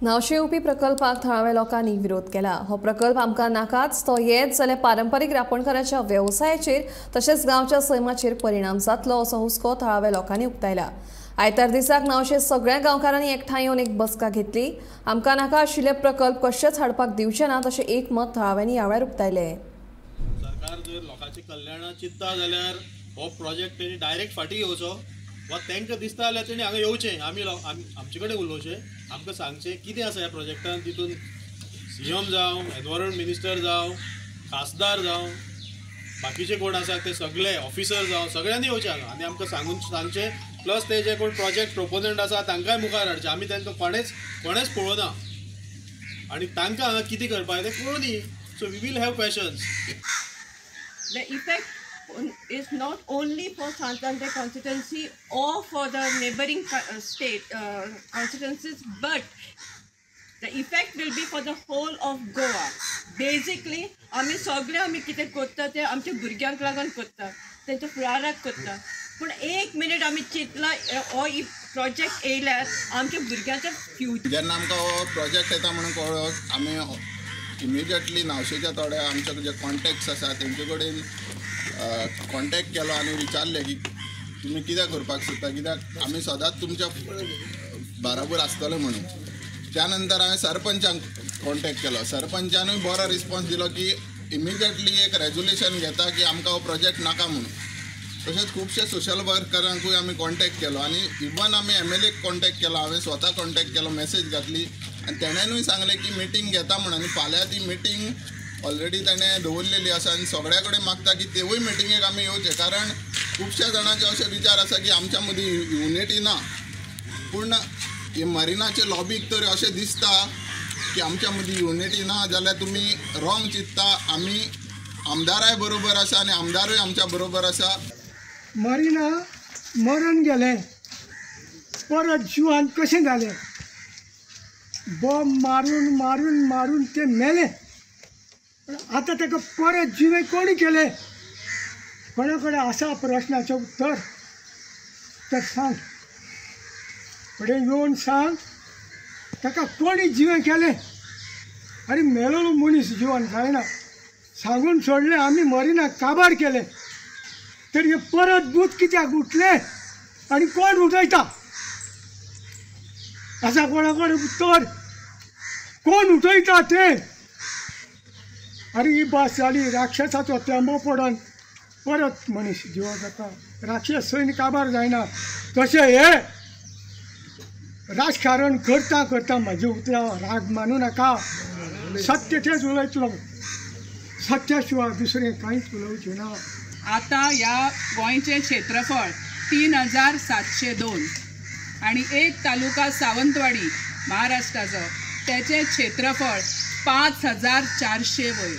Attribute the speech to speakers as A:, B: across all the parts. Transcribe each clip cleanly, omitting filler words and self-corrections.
A: नावशे येवपी प्रकल्पाक थळाव्या लोकांनी विरोध केला। हो प्रकल्प आमकां नाकाच, तो येच जाल्यार पारंपारीक रापणकाराच्या व्यवसायाचेर तशेंच गांवच्या सैमाचेर परिणाम जातलो असो हुस्को थळाव्या लोकांनी उक्तायला। आयतार दिसाक नावशे सगळ्या गांवकारांनी एकठांय येवन एक बसका घेतली। आमकां नाका आशिल्ले प्रकल्प कशेच हाडपाक दिवचे ना तशें एक मत थळाव्यांनी ह्या वेळार उक्तायले।
B: सरकार जर लोकांचे कल्याणा चित्ता जाल्यार हो प्रोजेक्ट तेणी डायरेक्ट फाटी घेवचो वा तांकां दिसता जाल्यार तेणी हांगा येवचें, आमचे कडेन उलोवचें, आमकां सांगचें कितें आसा ह्या प्रोजेक्टान। तितून सीएम जावं, एनवायरमेंट मिनिस्टर जावं, खासदार जावं, बाकीचे कोण आसा ते सगळे ऑफिसर जावं, सगळ्यांनी येवचें हांगा आनी आमकां सांगचें। प्लस ते जे कोण प्रोजेक्ट प्रोपोजंट आसा तांकांय मुखार हाडचें। आमी तांकां कोणेच पळोवना आनी तांकां हांगा कितें करपाक तें कळुनी। So we will have questions.
C: The effect is not only for Santander constituency or for the neighboring state constituencies, but the effect will be for the whole of Goa. Basically, आमी कितें करता ते आमच्या भुरग्यांक लागून करता, तेंच्या फुडाराक करता। पण एक मिनिट आमी चिंतला हो प्रोजेक्ट येयल्यार आमच्या भुरग्यांचें फ्युचर।
D: जेन्ना आमकां हो प्रोजेक्ट येता म्हणून कळ्ळो, आमी इमिजिएटली नावशेच्या थोड्या आमचे जे कॉन्टॅक्ट्स आसा तेंचे कडेन कॉन्टॅक्ट केलो आनी विचारलें की तुमी कितें करपाक सोदता, कित्याक आमी सदांच तुमच्या बराबर आसतले म्हणून। त्या नंतर हांवें सरपंचाक कॉन्टॅक्ट केलो। सरपंचानूय बरो रिस्पॉन्स दिलो की इमिजिएटली एक रेजोल्युशन घेता की आमकां हो प्रोजेक्ट नाका म्हणून। तशेंच खुबशे सोशल वर्करांकूय आमी कॉन्टॅक्ट केलो आनी इवन आमी MLAक कॉन्टॅक्ट केलो। हांवें स्वता कॉन्टॅक्ट केलो, मेसेज घातली आनी तेणेनूय सांगलें की मिटींग घेता म्हणून। आनी फाल्यां ती मिटींग ऑलरेडी ताणें दवरलेली आसा आनी सगळ्या कडेन मागता की तेवूय मिटींगेक आमी येवचें, कारण खुबश्या जाणांचे अशे विचार आसा की आमच्या मदीं युनिटी ना। पूण हे मरिनाचे लॉबीक तर अशें दिसता की आमच्या मदीं युनिटी ना जाल्यार तुमी रॉंग चिंतता। आमी आमदाराय बरोबर आसा आनी आमदारूय आमच्या बरोबर आसा।
E: मरिना मरण गेले, परत जिवान कशें जालें, बॉम्ब मारून मारून मारून ते मेले। आतां ताका परत जिवे कोणी केले? कोणा कडेन आसा प्रश्नाचें उत्तर? तर सांग, फुडें येवन सांग, ताका कोणी जिवे केले? आनी मेलोलो मनीस जिवन जायना सांगून सोडलें आमी मरिना काबार केले। तर हे परत भूत कित्याक उठले आनी कोण उठयता? आसा कोणा कडेन उत्तर? कोण उठयता ते? आनी ही भास जाली राक्षसाचो तेंबो पडोन परत मनीस जिवो जाता। राक्षस सैन काबार जायना। तशें हे राजकारण करता करता म्हाजे उतरां राग मानू नाका। सत्य तेच उलयतलो, सत्या शिवाय दुसरें कांयच उलोवचें ना।
F: आता ह्या गोंयचें क्षेत्रफळ 3702 आणि एक तालुका सावंतवाडी महाराष्ट्राचो त्याचे क्षेत्रफळ 5400 वयर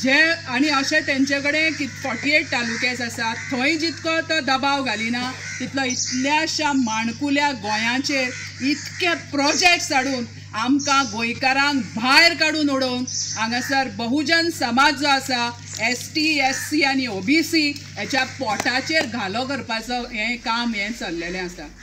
F: जे आनी अशें तेंचे कडेन 48 तालुकेस आसात। थंय जितको तो दबाव घालिना तितलो इतल्याशा माणकुल्या गोंयाचेर इतके प्रोजेक्ट्स हाडून आमकां गोंयकारांक भायर काडून उडोवन हांगासर बहुजन समाज जो आसा ST SC आनी OBC हेच्या पोटाचेर घालो करपाचो हें काम चल्लेलें आसा।